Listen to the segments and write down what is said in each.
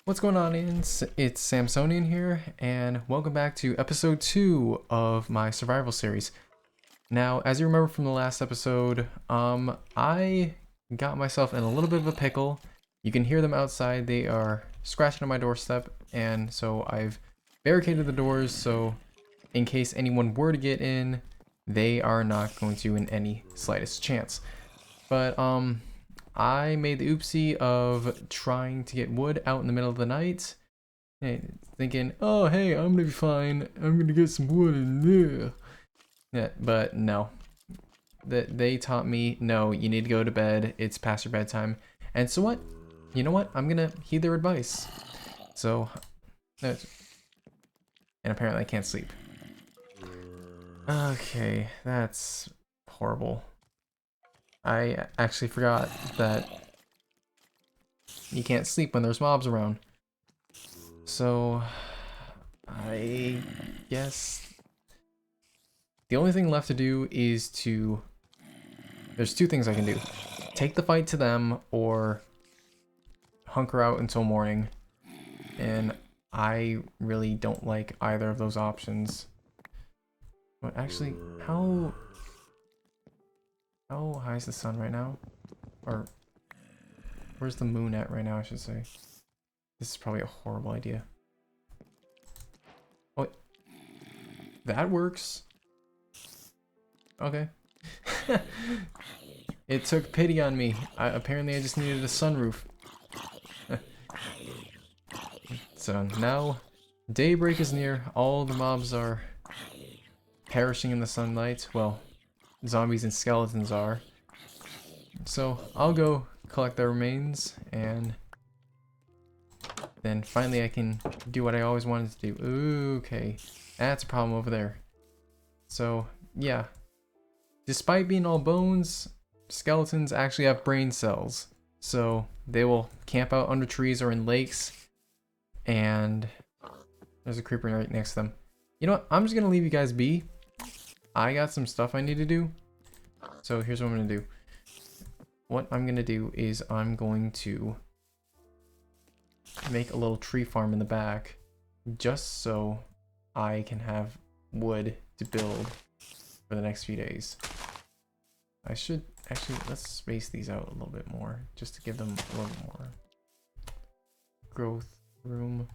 What's going on, it's Samsonian here, and welcome back to episode 2 of my survival series. Now, as you remember from the last episode, I got myself in a little bit of a pickle. You can hear them outside, they are scratching on my doorstep, and so I've barricaded the doors so in case anyone were to get in, they are not going to in any slightest chance. But, I made the oopsie of trying to get wood out in the middle of the night, thinking, oh hey, I'm gonna be fine, I'm gonna get some wood and yeah, but no. They taught me, no, you need to go to bed, it's past your bedtime. And so what? You know what? I'm gonna heed their advice. So, and apparently I can't sleep. Okay, that's horrible. I actually forgot that you can't sleep when there's mobs around. So, I guess the only thing left to do is to... There's two things I can do. Take the fight to them or hunker out until morning. And I really don't like either of those options. But actually, how high is the sun right now? Or where's the moon at right now, I should say. This is probably a horrible idea. Oh, that works. Okay. It took pity on me. Apparently I just needed a sunroof. So now daybreak is near. All the mobs are perishing in the sunlight. Well, zombies and skeletons are. So I'll go collect their remains and then finally I can do what I always wanted to do. Ooh, okay, that's a problem over there. So yeah, despite being all bones, skeletons actually have brain cells. So they will camp out under trees or in lakes, and there's a creeper right next to them. You know what, I'm just gonna leave you guys be. I got some stuff I need to do. So here's what I'm gonna do. What I'm gonna do is I'm going to make a little tree farm in the back just so I can have wood to build for the next few days. I should actually, let's space these out a little bit more just to give them a little more growth room.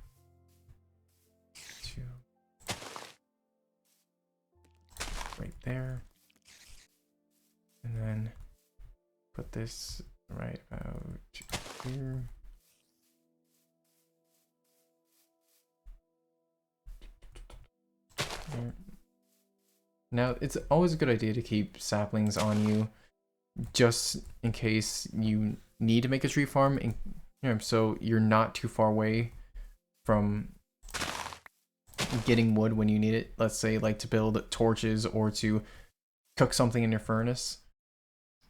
Right there, and then put this right about here. There. Now, it's always a good idea to keep saplings on you just in case you need to make a tree farm, and so you're not too far away from getting wood when you need it. Let's say like to build torches or to cook something in your furnace.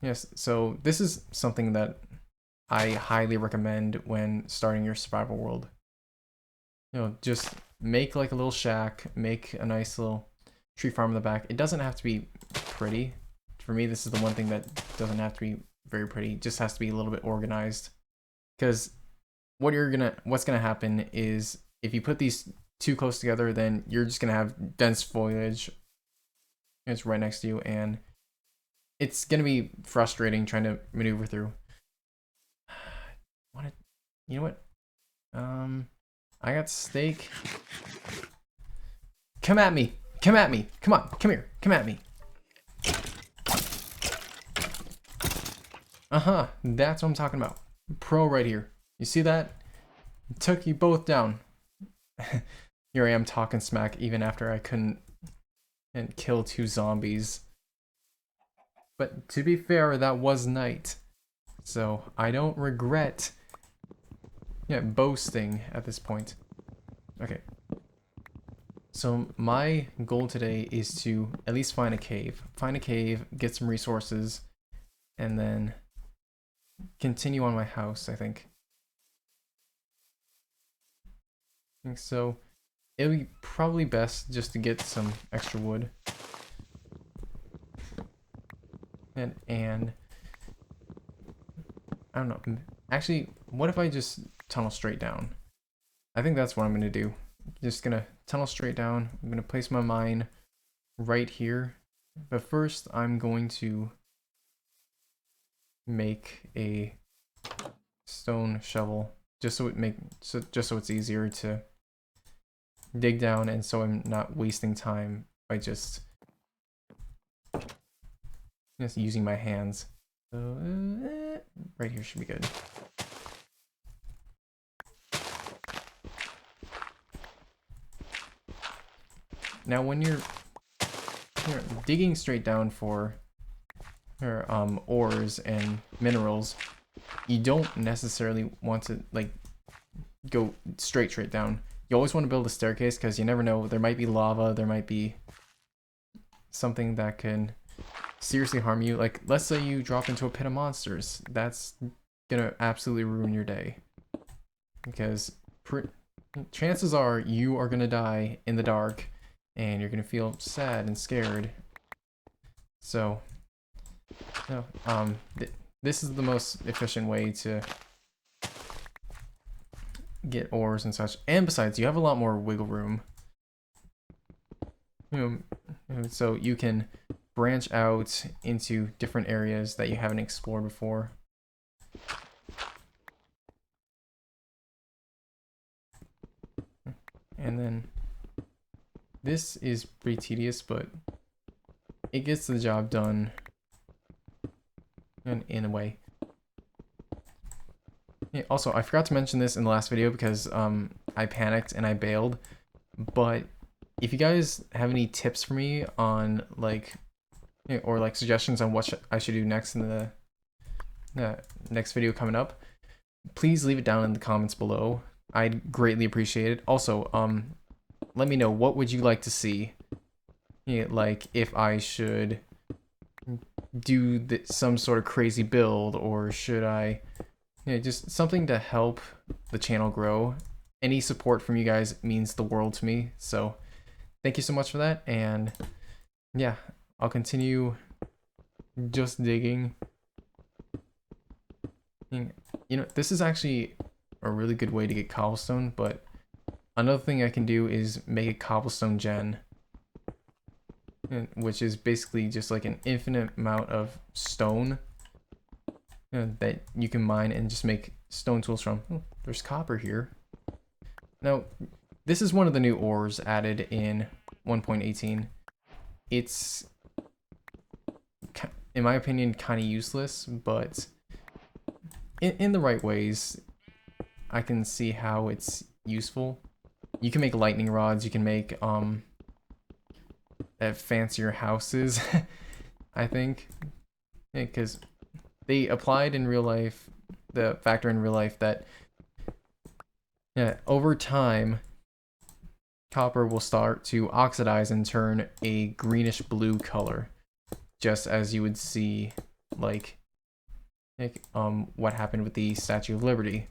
Yes, so this is something that I highly recommend when starting your survival world. Just make like a little shack, make a nice little tree farm in the back. It doesn't have to be pretty. For me, this is the one thing that doesn't have to be very pretty. It just has to be a little bit organized. Because what's gonna happen is if you put these too close together, then you're just gonna have dense foliage. It's right next to you, and it's gonna be frustrating trying to maneuver through. You know what? I got steak. Come at me! Come at me! Come on! Come here! Come at me! That's what I'm talking about. Pro right here. You see that? Took you both down. Here I am talking smack even after I couldn't and kill 2 zombies. But to be fair, that was night. So I don't regret boasting at this point. Okay. So my goal today is to at least find a cave. Find a cave, get some resources, and then continue on my house, I think. So it would be probably best just to get some extra wood. And I don't know. Actually, what if I just tunnel straight down? I think that's what I'm gonna do. Just gonna tunnel straight down. I'm gonna place my mine right here. But first, I'm going to make a stone shovel just so it's easier to dig down, and so I'm not wasting time by just using my hands. So, right here should be good. Now, when you're digging straight down for ores and minerals, you don't necessarily want to like go straight down. You always want to build a staircase because you never know. There might be lava. There might be something that can seriously harm you. Like, let's say you drop into a pit of monsters. That's gonna absolutely ruin your day, because chances are you are gonna die in the dark, and you're gonna feel sad and scared. So, this is the most efficient way to get ores and such. And besides, you have a lot more wiggle room. So you can branch out into different areas that you haven't explored before. And then this is pretty tedious, but it gets the job done in a way. Yeah, also, I forgot to mention this in the last video because I panicked and I bailed. But if you guys have any tips for me on or like suggestions on what I should do next in the next video coming up, please leave it down in the comments below. I'd greatly appreciate it. Also, let me know, what would you like to see? Like if I should do some sort of crazy build, or should I just something to help the channel grow. Any support from you guys means the world to me, so thank you so much for that. And yeah, I'll continue just digging. This is actually a really good way to get cobblestone, but another thing I can do is make a Cobblestone Gen, which is basically just like an infinite amount of stone that you can mine and just make stone tools from. Oh, there's copper here. Now, this is one of the new ores added in 1.18. It's, in my opinion, kind of useless, but in the right ways, I can see how it's useful. You can make lightning rods. You can make fancier houses, I think, because they applied in real life the factor in real life that over time copper will start to oxidize and turn a greenish blue color, just as you would see like what happened with the Statue of Liberty.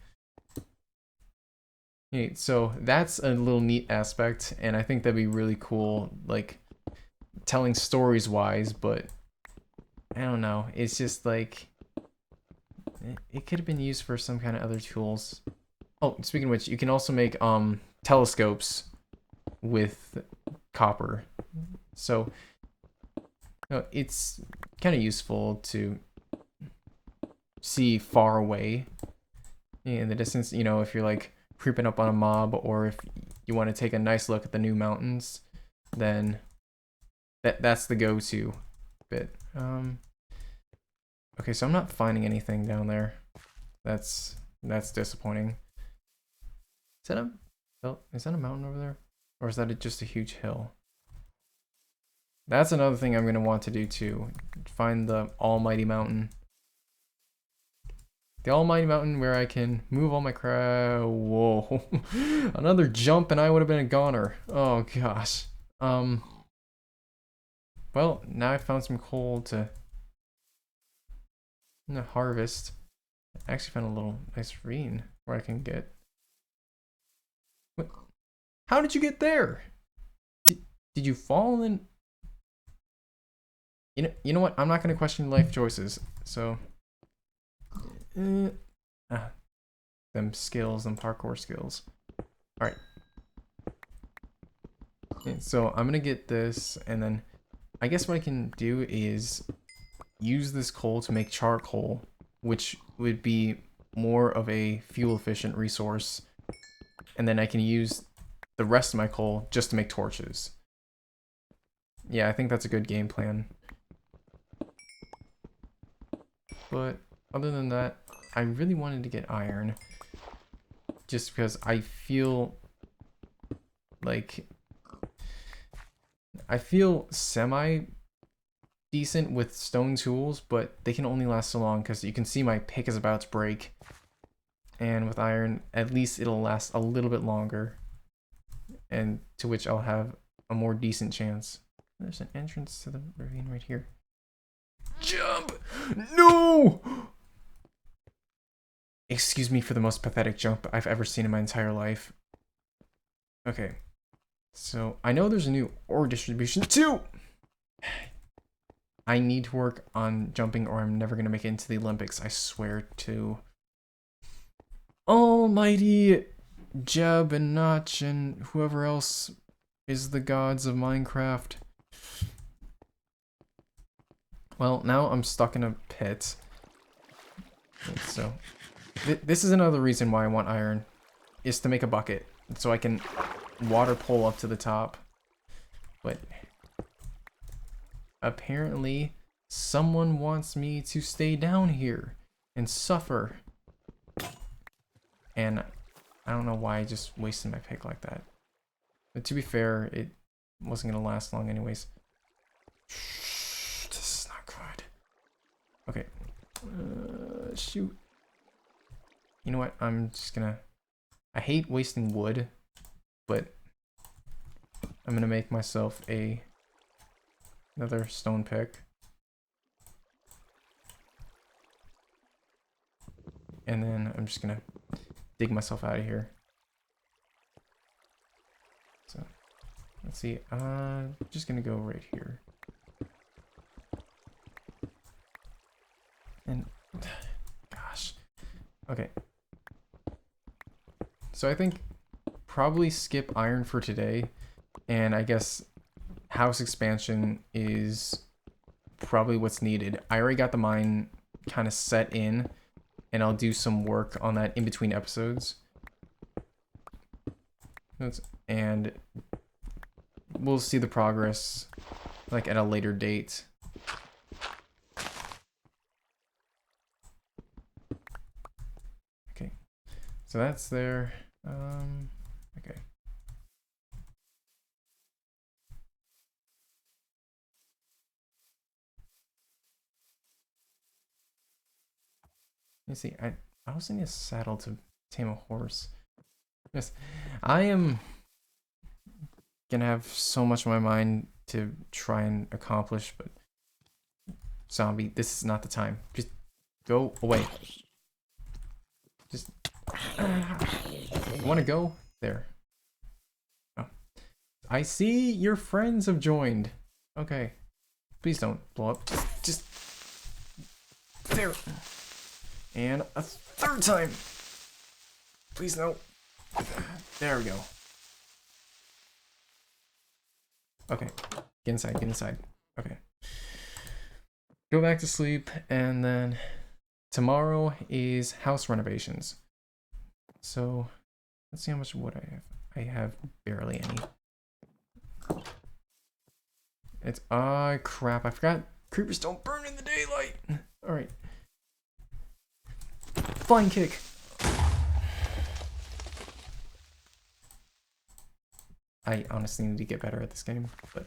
So that's a little neat aspect, and I think that'd be really cool, like telling stories wise, but I don't know, it's just like it could have been used for some kind of other tools. Oh, speaking of which, you can also make telescopes with copper, so it's kind of useful to see far away in the distance. If you're like creeping up on a mob, or if you want to take a nice look at the new mountains, then that's the go-to bit. Okay, so I'm not finding anything down there. That's disappointing. Is that a mountain over there, or is that just a huge hill? That's another thing I'm gonna want to do too. Find the almighty mountain. The almighty mountain where I can move all my crap. Whoa. Another jump and I would have been a goner. Oh gosh. Well, now I found some coal to harvest. I actually found a little nice ravine where I can get... What? How did you get there? Did you fall in? You know what? I'm not going to question life choices. So them skills, them parkour skills. Alright. Okay, so I'm gonna get this, and then I guess what I can do is use this coal to make charcoal, which would be more of a fuel efficient resource. And then I can use the rest of my coal just to make torches. Yeah, I think that's a good game plan. But other than that, I really wanted to get iron. Just because I feel like... I feel semi decent with stone tools, but they can only last so long because you can see my pick is about to break. And with iron, at least it'll last a little bit longer. And to which I'll have a more decent chance. There's an entrance to the ravine right here. Jump! No! Excuse me for the most pathetic jump I've ever seen in my entire life. Okay. So, I know there's a new ore distribution too! I need to work on jumping or I'm never going to make it into the Olympics, I swear to. Almighty Jeb and Notch and whoever else is the gods of Minecraft. Well, now I'm stuck in a pit. So, this is another reason why I want iron, is to make a bucket, so I can water pole up to the top. But apparently, someone wants me to stay down here and suffer. And I don't know why I just wasted my pick like that. But to be fair, it wasn't going to last long anyways. This is not good. Okay. Shoot. You know what? I'm just going to... I hate wasting wood, but I'm going to make myself another stone pick. And then I'm just going to dig myself out of here. So, let's see. I'm just gonna go right here. And, gosh. Okay. So I think probably skip iron for today. And I guess house expansion is probably what's needed. I already got the mine kind of set in. And I'll do some work on that in between episodes. And we'll see the progress like at a later date. Okay. So that's there. Okay. You see, I was in a saddle to tame a horse. Yes, I am gonna have so much on my mind to try and accomplish, but zombie, this is not the time. Just go away. Just want to go there. Oh, I see your friends have joined. Okay, please don't blow up. Just there. And a third time. Please no. There we go. Okay. Get inside, get inside. Okay. Go back to sleep, and then tomorrow is house renovations. So, let's see how much wood I have. I have barely any. It's, crap, I forgot creepers don't burn in the daylight. Alright. Flying kick. I honestly need to get better at this game, but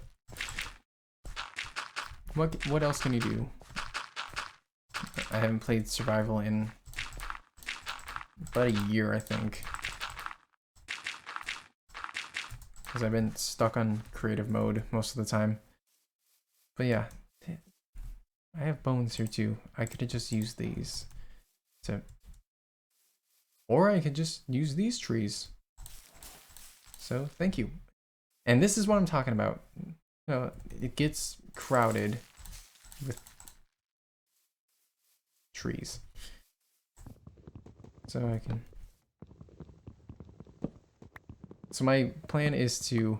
what else can you do? I haven't played survival in about a year, I think, because I've been stuck on creative mode most of the time. But yeah, I have bones here too. I could have just used these to, or I could just use these trees. So thank you. And this is what I'm talking about. You know, it gets crowded with trees. So I can So my plan is to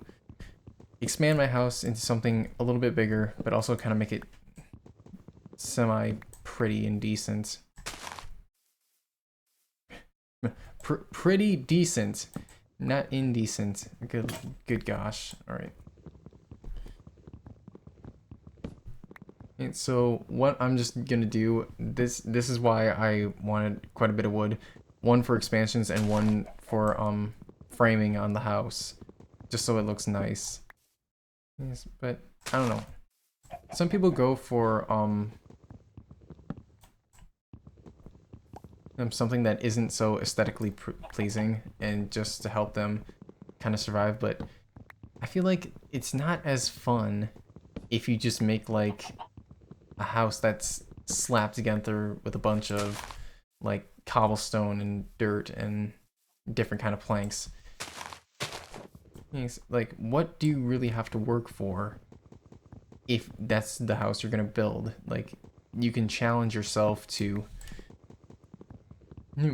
expand my house into something a little bit bigger, but also kind of make it semi pretty and decent. Pretty decent, not indecent. Good gosh. All right. And so what I'm just gonna do, this is why I wanted quite a bit of wood, one for expansions and one for framing on the house, just so it looks nice. Yes, but I don't know. Some people go for something that isn't so aesthetically pleasing and just to help them kind of survive, but I feel like it's not as fun if you just make like a house that's slapped together with a bunch of like cobblestone and dirt and different kind of planks. Like, what do you really have to work for if that's the house you're gonna build? Like, you can challenge yourself to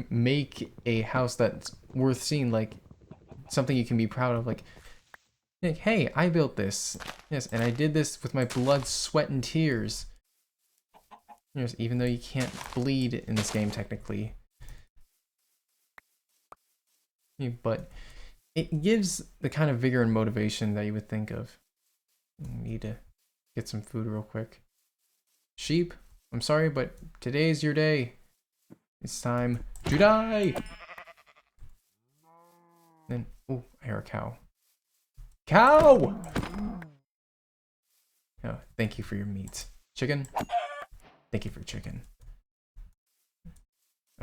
make a house that's worth seeing, like something you can be proud of. Like, hey, I built this. Yes, and I did this with my blood, sweat, and tears. Yes, even though you can't bleed in this game technically. But it gives the kind of vigor and motivation that you would think of. Need to get some food real quick. Sheep, I'm sorry, but today's your day. It's time to die! Then, oh, I hear a cow. Cow! Oh, thank you for your meat. Chicken? Thank you for chicken.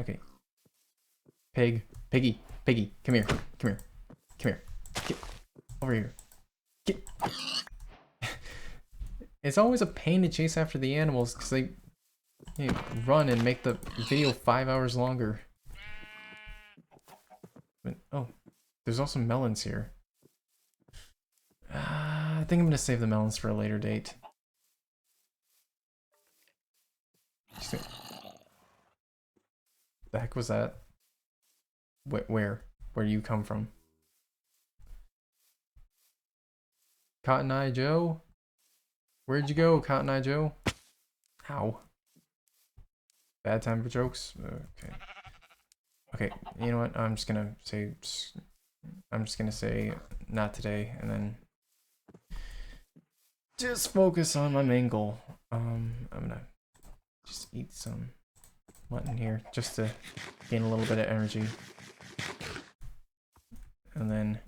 Okay. Pig. Piggy. Piggy. Come here. Come here. Come here. Get over here. Get. It's always a pain to chase after the animals because they run and make the video 5 hours longer. But, oh, there's also melons here. I think I'm gonna save the melons for a later date. The heck was that? Where do you come from? Cotton Eye Joe? Where'd you go, Cotton Eye Joe? Ow. Bad time for jokes? Okay. Okay, you know what? I'm just gonna say not today, and then just focus on my main goal. I'm gonna just eat some mutton here just to gain a little bit of energy. And then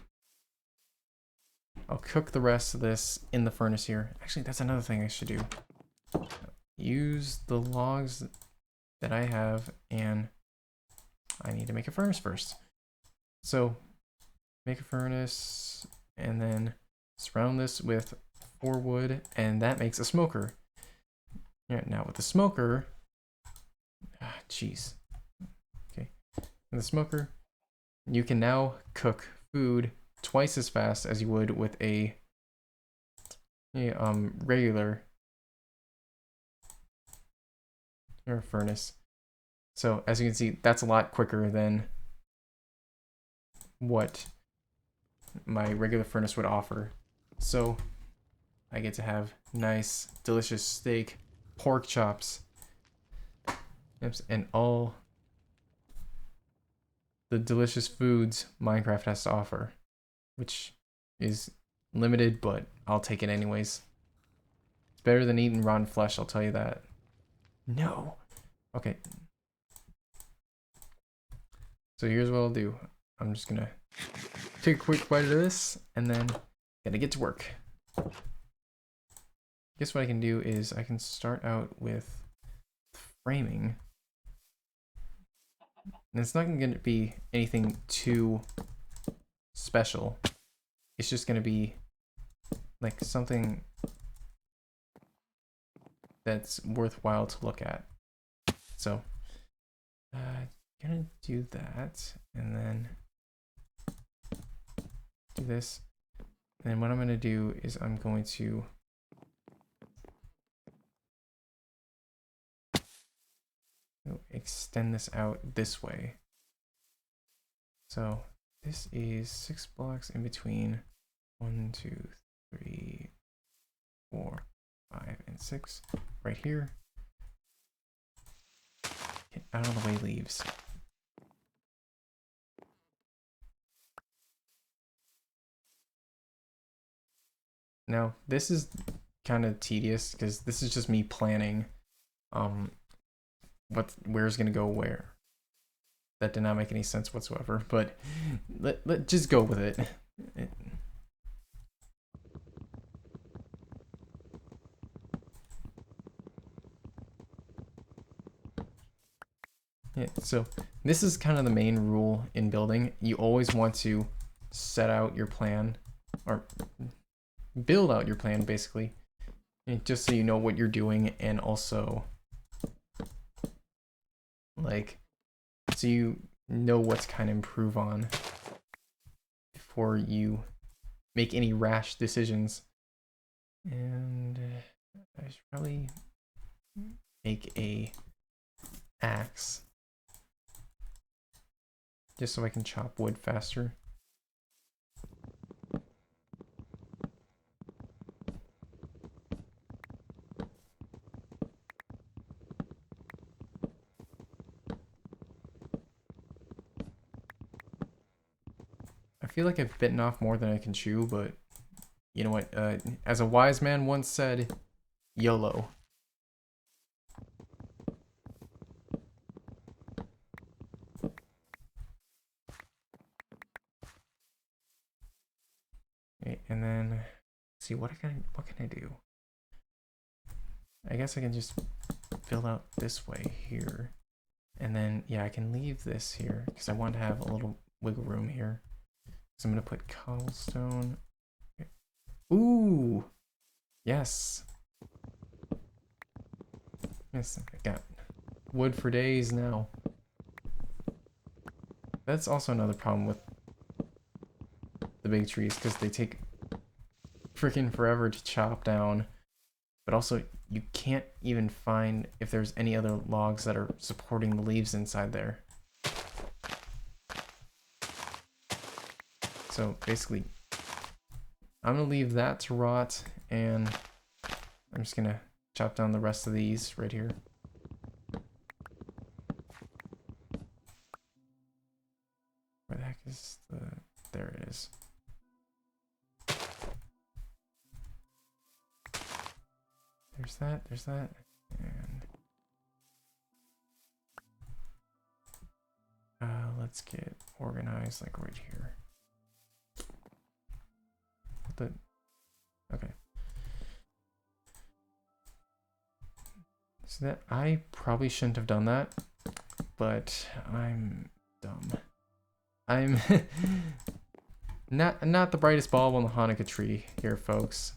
I'll cook the rest of this in the furnace here. Actually, that's another thing I should do. Use the logs that I have, and I need to make a furnace first. So make a furnace and then surround this with 4 wood, and that makes a smoker. Yeah, now with the smoker, jeez. Okay, with the smoker, you can now cook food twice as fast as you would with a regular furnace. So as you can see, that's a lot quicker than what my regular furnace would offer. So I get to have nice, delicious steak, pork chops, and all the delicious foods Minecraft has to offer, which is limited, but I'll take it anyways. It's better than eating rotten flesh, I'll tell you that. No. Okay. So here's what I'll do. I'm just gonna take a quick bite of this, and then gotta get to work. Guess what I can do is I can start out with framing. And it's not gonna be anything too special. It's just gonna be like something that's worthwhile to look at. So gonna do that, and then do this. And then what I'm gonna do is I'm going to extend this out this way. So this is 6 blocks in between 1, 2, 3, 4, 5, and 6 right here. Get out of the way, leaves. Now, this is kind of tedious because this is just me planning where's gonna go where. That did not make any sense whatsoever, but let just go with it. Yeah, so this is kind of the main rule in building. You always want to set out your plan, or build out your plan basically, just so you know what you're doing, and also like so you know what to kind of improve on before you make any rash decisions. And I should probably make a axe just so I can chop wood faster. I feel like I've bitten off more than I can chew, but you know what? As a wise man once said, YOLO. Okay, and then let's see what can I do? I guess I can just fill out this way here, and then yeah, I can leave this here because I want to have a little wiggle room here. So I'm gonna put cobblestone. Okay. Ooh, yes, yes, I got wood for days now. That's also another problem with the big trees because they take freaking forever to chop down. But also, you can't even find if there's any other logs that are supporting the leaves inside there. So basically, I'm gonna leave that to rot, and I'm just gonna chop down the rest of these right here. Where the heck is the... There it is. There's that, and let's get organized like right here. Okay. So that I probably shouldn't have done that, but I'm dumb. I'm not the brightest bulb on the Hanukkah tree here, folks.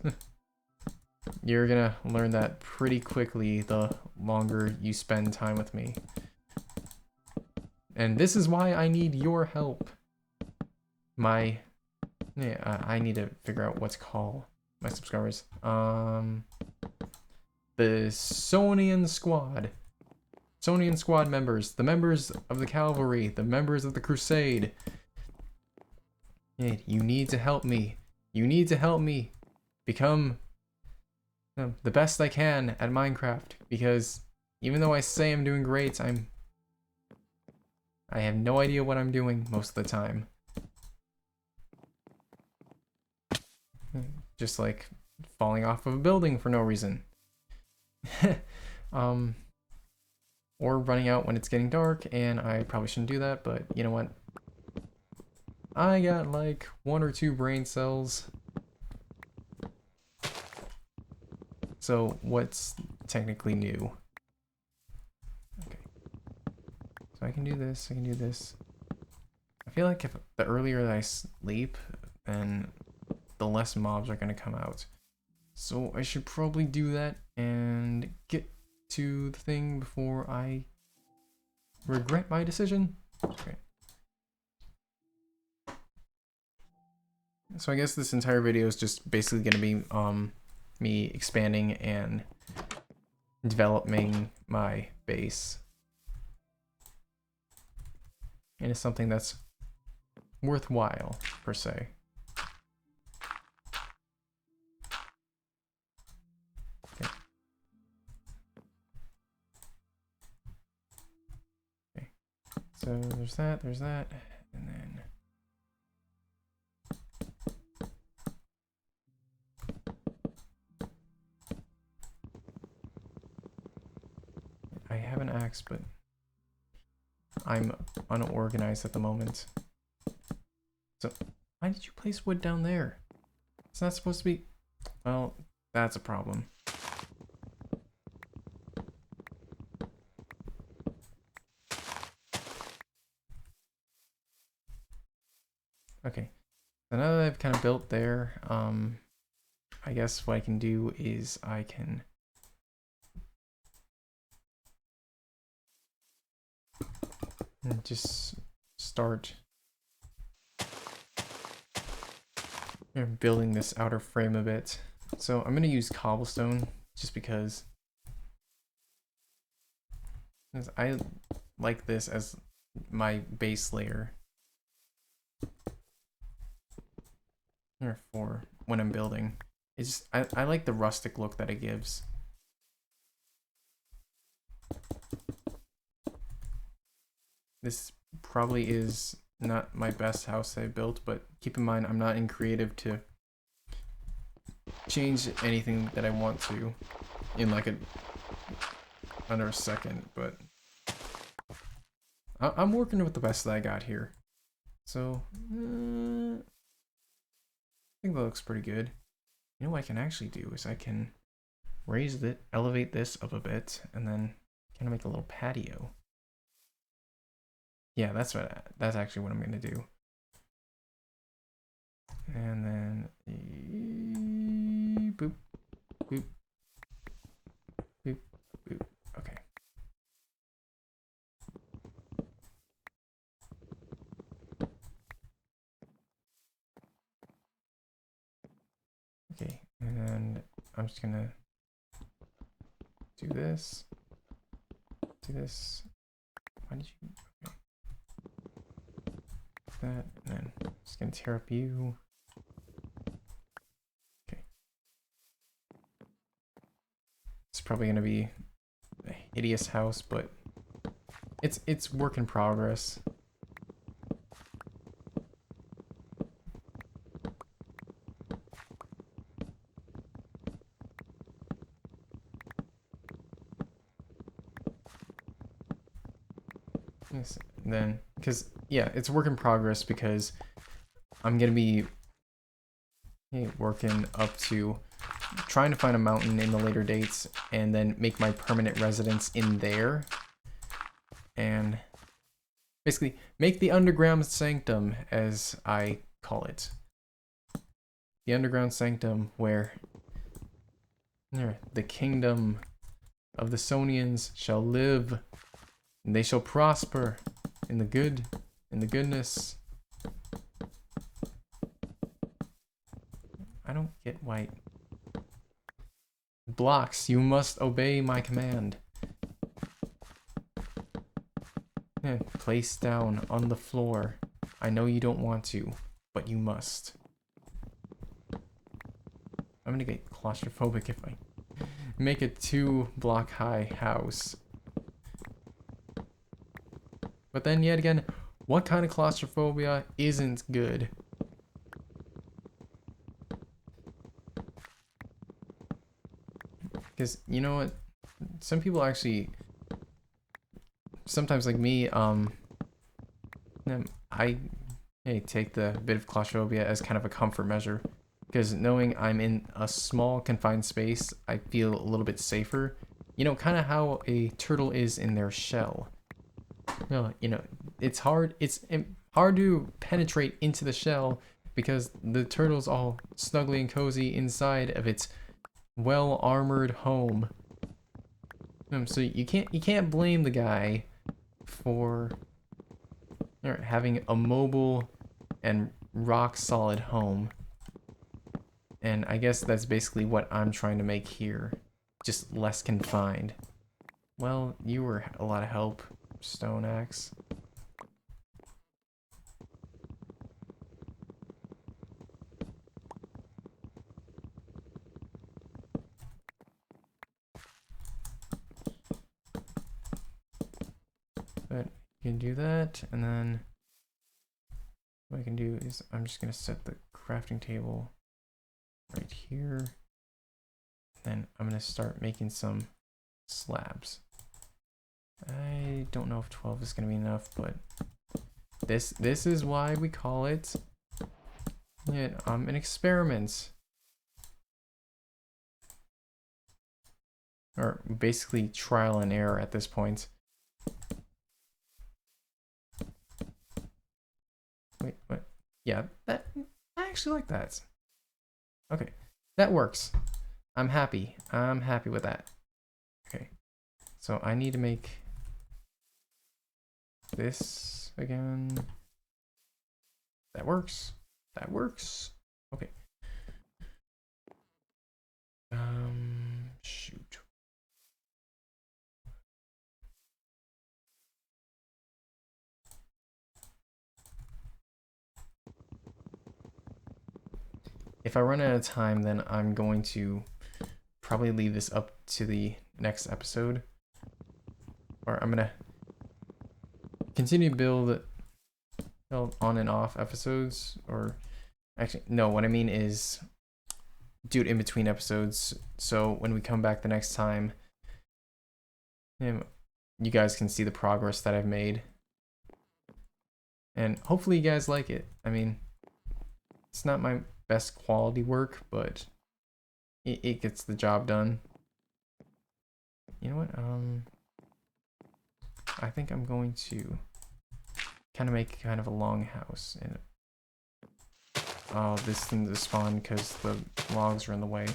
You're gonna learn that pretty quickly the longer you spend time with me. And this is why I need your help. I need to figure out what to call my subscribers. The Sonian squad. Sonian squad members. The members of the cavalry. The members of the crusade. You need to help me. You need to help me become the best I can at Minecraft, because even though I say I'm doing great, I have no idea what I'm doing most of the time. Just like falling off of a building for no reason. Or running out when it's getting dark, and I probably shouldn't do that, but you know what? I got like 1 or 2 brain cells. So what's technically new? Okay. So I can do this, I can do this. I feel like if the earlier that I sleep, then the less mobs are gonna come out. So I should probably do that and get to the thing before I regret my decision. Okay. So I guess this entire video is just basically gonna be me expanding and developing my base. And it's something that's worthwhile, per se. Okay. Okay. So there's that, and then I have an axe, but I'm unorganized at the moment. So, why did you place wood down there? It's not supposed to be... Well, that's a problem. Okay, so now that I've kind of built there, I guess what I can do is I can... just start building this outer frame a bit. So I'm going to use cobblestone just because I like this as my base layer for when I'm building. It's just, I like the rustic look that it gives. This probably is not my best house I built, but keep in mind I'm not in creative to change anything that I want to in like under a second, but I'm working with the best that I got here. So I think that looks pretty good. You know what I can actually do is I can raise it, elevate this up a bit, and then kind of make a little patio. Yeah, that's actually what I'm gonna do. And then boop, boop, boop, boop. Okay. Okay, and I'm just gonna do this. Do this. Why did you? Okay. That, and then just gonna tear up you. Okay. It's probably gonna be a hideous house, but it's work in progress. Yes, and then because yeah, it's work in progress because I'm gonna be working up to trying to find a mountain in the later dates and then make my permanent residence in there and basically make the underground sanctum, as I call it. The underground sanctum where the kingdom of the Sonians shall live and they shall prosper in the good, in the goodness. I don't get why. Blocks, you must obey my command. Place down on the floor. I know you don't want to, but you must. I'm gonna get claustrophobic if I make a 2-block high house. But then yet again, what kind of claustrophobia isn't good? Because you know what? Some people actually, sometimes like me, I take the bit of claustrophobia as kind of a comfort measure. Because knowing I'm in a small confined space, I feel a little bit safer. You know, kind of how a turtle is in their shell. You know, it's hard to penetrate into the shell because the turtle's all snuggly and cozy inside of its well-armored home. So you can't blame the guy for having a mobile and rock-solid home. And I guess that's basically what I'm trying to make here, just less confined. Well, you were a lot of help, Stone Axe. gonna do that, and then what I can do is I'm just gonna set the crafting table right here. Then I'm gonna start making some slabs. I don't know if 12 is gonna be enough, but this is why we call it an experiment. Or basically trial and error at this point. Wait, what? Yeah, I actually like that. Okay, that works. I'm happy. I'm happy with that. Okay, so I need to make this again. That works. That works. Okay. Shoot. If I run out of time, then I'm going to probably leave this up to the next episode. Or I'm gonna continue to build on and off episodes. Or actually, no, what I mean is do it in between episodes. So when we come back the next time, you guys can see the progress that I've made. And hopefully you guys like it. I mean, it's not my best quality work, but it gets the job done. You know what? I think I'm going to kind of make kind of a long house. And oh, this thing to spawn because the logs are in the way.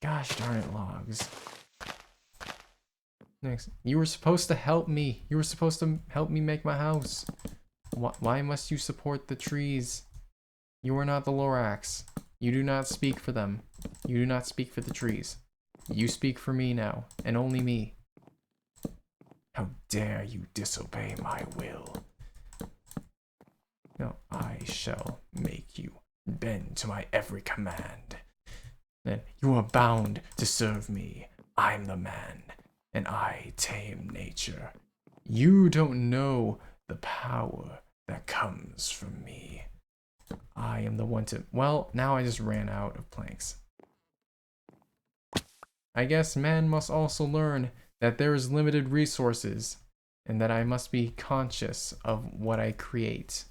Gosh darn it, logs. Next, you were supposed to help me. You were supposed to help me make my house. Why must you support the trees? You are not the Lorax. You do not speak for them. You do not speak for the trees. You speak for me now, and only me. How dare you disobey my will? No, I shall make you bend to my every command. Then you are bound to serve me. I'm the man, and I tame nature. You don't know the power that comes from me. I am the one to... Well, now I just ran out of planks. I guess man must also learn that there is limited resources and that I must be conscious of what I create.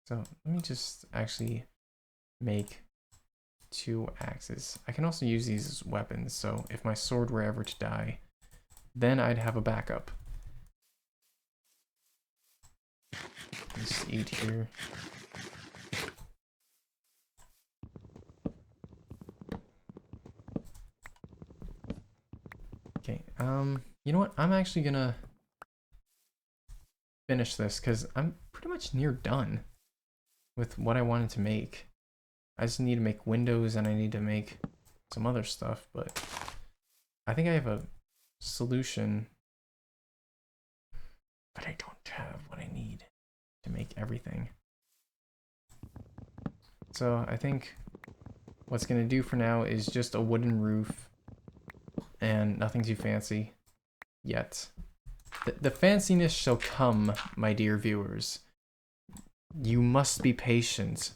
So let me just actually make 2 axes. I can also use these as weapons, so if my sword were ever to die, then I'd have a backup. Just eat here. Okay, you know what? I'm actually gonna finish this because I'm pretty much near done with what I wanted to make. I just need to make windows and I need to make some other stuff, but I think I have a solution, but I don't have what I need to make everything. So I think what's gonna do for now is just a wooden roof and nothing too fancy yet. The fanciness shall come, my dear viewers. You must be patient,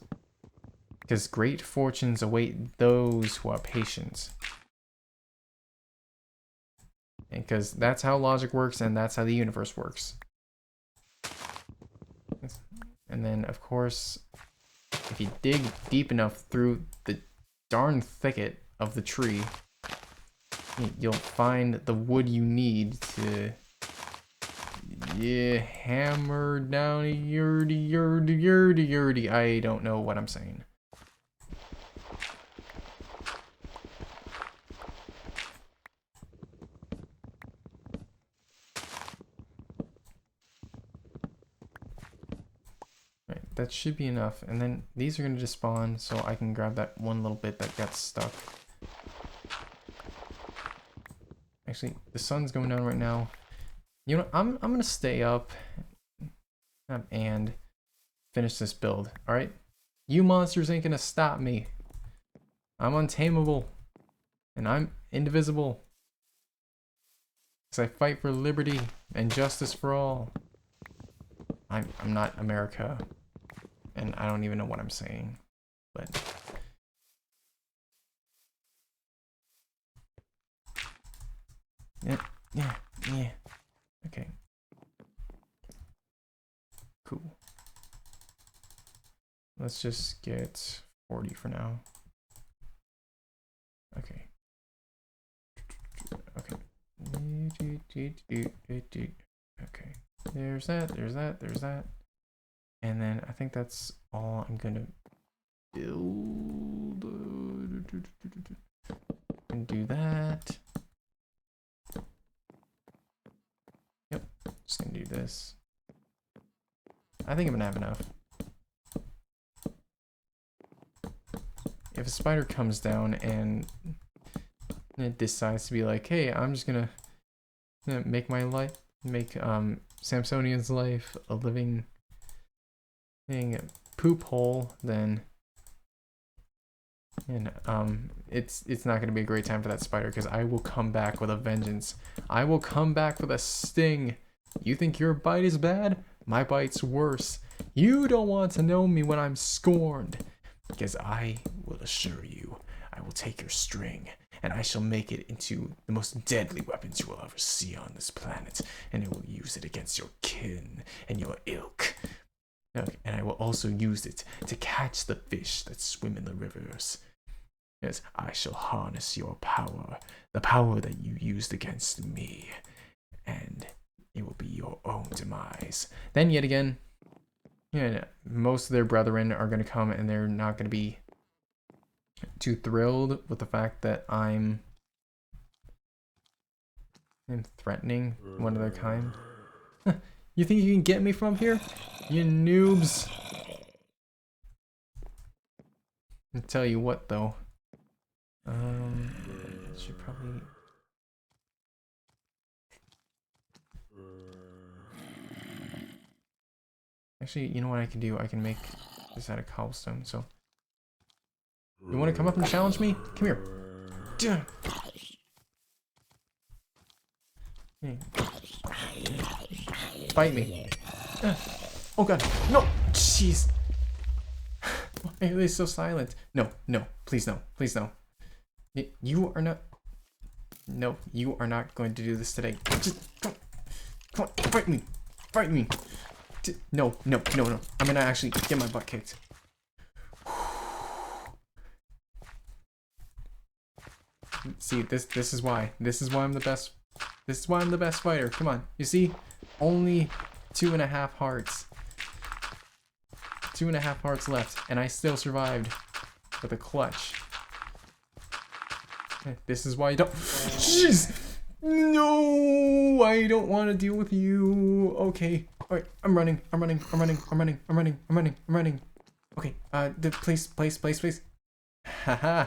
because great fortunes await those who are patient. And because that's how logic works and that's how the universe works. And then, of course, if you dig deep enough through the darn thicket of the tree, you'll find the wood you need to hammer down a yurdy. I don't know what I'm saying. Right, that should be enough. And then these are going to just spawn so I can grab that one little bit that got stuck. Actually, the sun's going down right now. You know, I'm gonna stay up and finish this build. All right, you monsters ain't gonna stop me. I'm untamable, and I'm indivisible. Because I fight for liberty and justice for all. I'm not America. And I don't even know what I'm saying. But... Yeah. Okay. Cool. Let's just get 40 for now. Okay. Okay. Okay. There's that. And then I think that's all I'm gonna build. And do that. Yep. Just gonna do this. I think I'm gonna have enough. If a spider comes down and it decides to be like, hey, I'm just gonna make my life, make Samsonian's life a living poop hole, then it's not gonna be a great time for that spider, because I will come back with a vengeance. I will come back with a sting. You think your bite is bad? My bite's worse. You don't want to know me when I'm scorned, because I will assure you, I will take your string, and I shall make it into the most deadly weapons you will ever see on this planet, and I will use it against your kin and your ilk. Okay, and I will also use it to catch the fish that swim in the rivers. Yes, I shall harness your power, the power that you used against me, and it will be your own demise. Then yet again, yeah, most of their brethren are going to come, and they're not going to be too thrilled with the fact that I'm threatening one of their kind. You think you can get me from here? You noobs. I'll tell you what, though. Should probably... Actually, you know what I can do? I can make this out of cobblestone, so... You want to come up and challenge me? Come here. Hey. Fight me. Oh god, no! Jeez! Why are they so silent? No, please no, please no. You are not... No, you are not going to do this today. Just come on, fight me! Fight me! No. I'm gonna actually get my butt kicked. See, this is why. This is why I'm the best. This is why I'm the best fighter. Come on. You see? Only 2.5 hearts. 2.5 hearts left, and I still survived with a clutch. This is why you don't... Jeez! No! I don't want to deal with you. Okay. Alright, I'm running. Okay, please. Haha.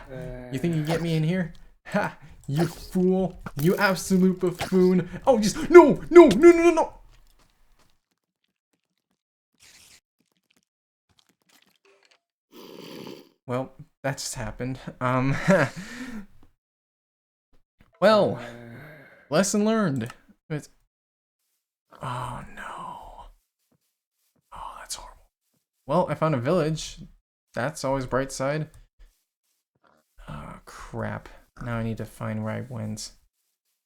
You think you can get me in here? Ha! You fool! You absolute buffoon! Oh, just no! Well, that just happened. Well, lesson learned. It's... Oh no. Oh, that's horrible. Well, I found a village. That's always bright side. Oh, crap. Now I need to find where I went.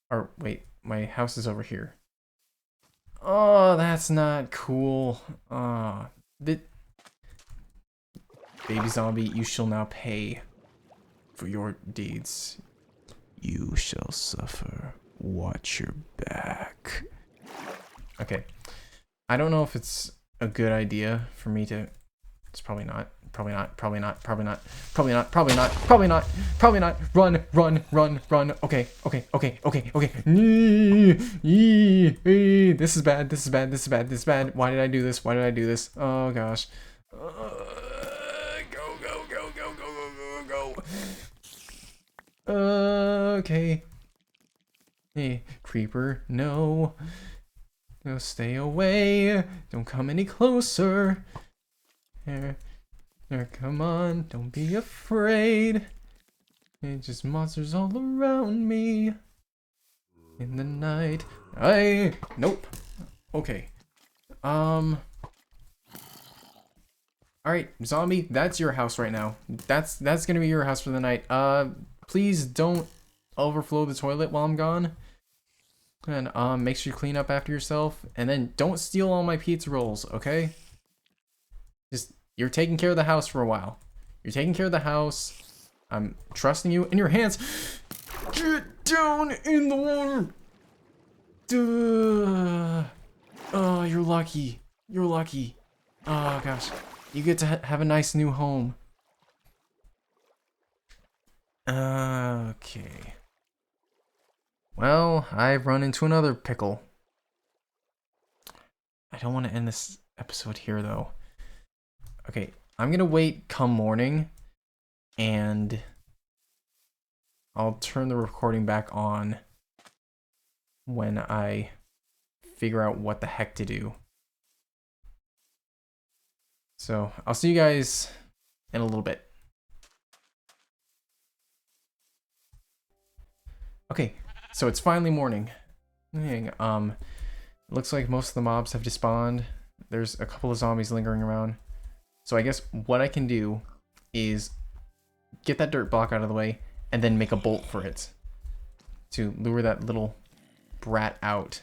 Or, wait, my house is over here. Oh, that's not cool. Oh, baby zombie, you shall now pay for your deeds. You shall suffer. Watch your back. Okay. I don't know if it's a good idea for me to... It's probably not. Probably not. Run. Okay. This is bad. Why did I do this? Oh gosh. Go. Okay. Hey, creeper, no. No, stay away. Don't come any closer. Here, come on, don't be afraid. It's just monsters all around me. in the night. Nope. Okay. Alright, zombie, that's your house right now. That's gonna be your house for the night. Please don't overflow the toilet while I'm gone. And make sure you clean up after yourself. And then don't steal all my pizza rolls, okay? Just, you're taking care of the house for a while. You're taking care of the house. I'm trusting you. In your hands. Get down in the water. Duh. Oh, you're lucky. You're lucky. Oh, gosh. You get to have a nice new home. Okay. Well, I've run into another pickle. I don't want to end this episode here, though. Okay, I'm gonna wait come morning, and I'll turn the recording back on when I figure out what the heck to do. So, I'll see you guys in a little bit. Okay, so it's finally morning. Looks like most of the mobs have despawned. There's a couple of zombies lingering around. So I guess what I can do is get that dirt block out of the way and then make a bolt for it to lure that little brat out.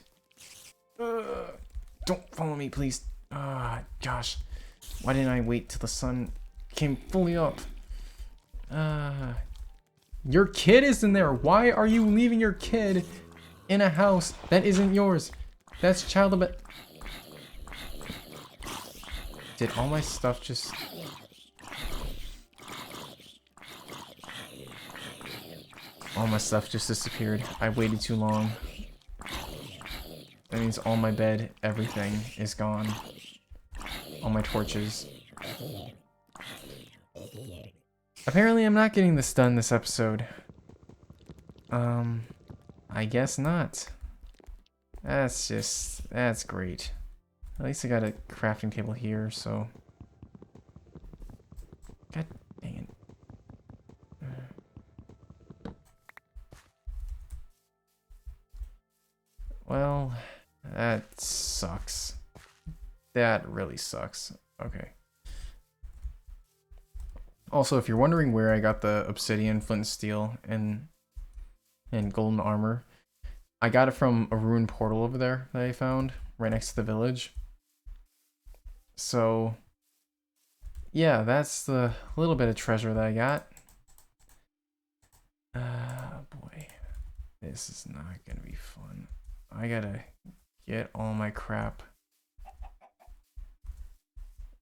Don't follow me, please. Gosh. Why didn't I wait till the sun came fully up? Your kid is in there. Why are you leaving your kid in a house that isn't yours? That's child abuse. Did all my stuff just... All my stuff just disappeared. I waited too long. That means all my bed, everything is gone. All my torches. Apparently I'm not getting this done this episode. I guess not. That's great. At least I got a crafting table here, so... God dang it. Well, that sucks. That really sucks. Okay. Also, if you're wondering where I got the obsidian, flint and steel, and golden armor, I got it from a ruined portal over there that I found right next to the village. So, yeah, that's the little bit of treasure that I got. Boy, this is not gonna be fun. I gotta get all my crap.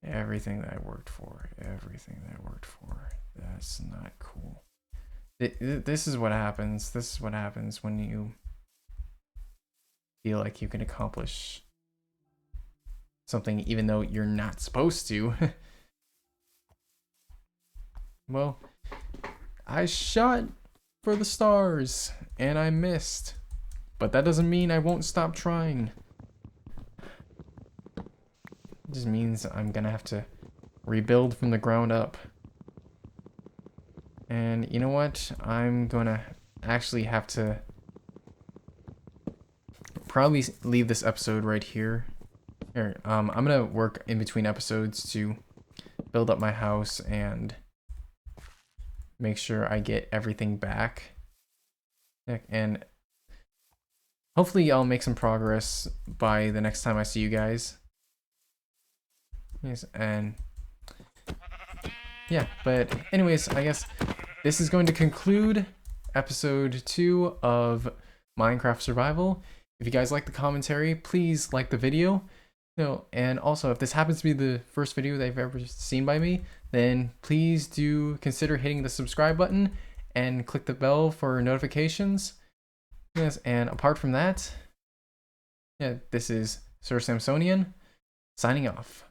Everything that I worked for. Everything that I worked for. That's not cool. This is what happens. This is what happens when you feel like you can accomplish something even though you're not supposed to. Well, I shot for the stars and I missed. But that doesn't mean I won't stop trying. It just means I'm gonna have to rebuild from the ground up. And you know what? I'm gonna actually have to probably leave this episode right here. I'm gonna work in between episodes to build up my house and make sure I get everything back. And hopefully I'll make some progress by the next time I see you guys. Yes, and yeah, but anyways, I guess this is going to conclude episode 2 of Minecraft Survival. If you guys like the commentary, please like the video. And also, if this happens to be the first video that you've ever seen by me, then please do consider hitting the subscribe button and click the bell for notifications. Yes, and apart from that, yeah, this is Sir Samsonian signing off.